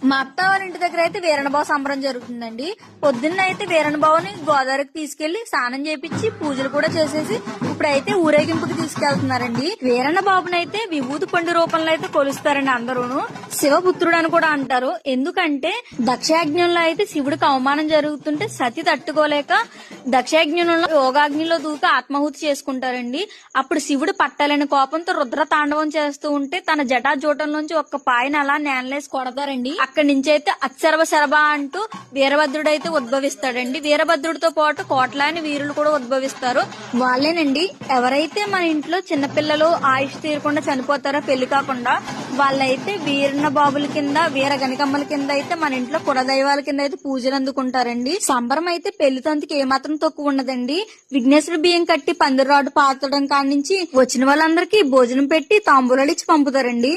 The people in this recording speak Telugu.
మా అత్త వాళ్ళ ఇంటి దగ్గర అయితే వీరణబాబు సంబరం జరుగుతుందండి. పొద్దున్న అయితే వీరణబాబుని గోదావరికి తీసుకెళ్లి స్నానం చేపించి పూజలు కూడా చేసేసి ఇప్పుడైతే ఊరేగింపుకి తీసుకెళ్తున్నారండి. వీరణబాబుని అయితే విభూతి పండు రూపంలో అయితే కొలుస్తారండి అందరూను. శివపుత్రుడు అని కూడా అంటారు. ఎందుకంటే దక్షయాజ్ఞంలో అయితే శివుడికి అవమానం జరుగుతుంటే సతి తట్టుకోలేక దక్షయాజ్ఞంలో యోగాగ్నిలో దూకి ఆత్మాహుతి చేసుకుంటారండి. అప్పుడు శివుడు పట్టాలని కోపంతో రుద్ర తాండవం చేస్తూ ఉంటే తన జటాజూటం నుంచి ఒక్క పాయన అలా నేలలేసి కొడతారండి. అక్కడి నుంచి అయితే అచ్చరవ శరభ అంటూ వీరభద్రుడు అయితే ఉద్భవిస్తాడండి. వీరభద్రుడితో పాటు కోట్లాని వీరులు కూడా ఉద్భవిస్తారు. వాళ్ళేనండి ఎవరైతే మన ఇంట్లో చిన్నపిల్లలు ఆయుష్ తీరకుండా చనిపోతారో పెళ్లి కాకుండా వాళ్ళైతే వీరన్న బాబుల కింద వీర గణికమ్మల కింద అయితే మన ఇంట్లో కులదైవాల కింద అయితే పూజలు అందుకుంటారండి. సంబరం అయితే పెళ్లి తంతుకి ఏమాత్రం తక్కువ ఉండదండి. విఘ్నేశ్వర బియ్యం కట్టి పందిరాడు పాతడం కాడి నుంచి వచ్చిన వాళ్ళందరికీ భోజనం పెట్టి తాంబూలాలు ఇచ్చి పంపుతారండి.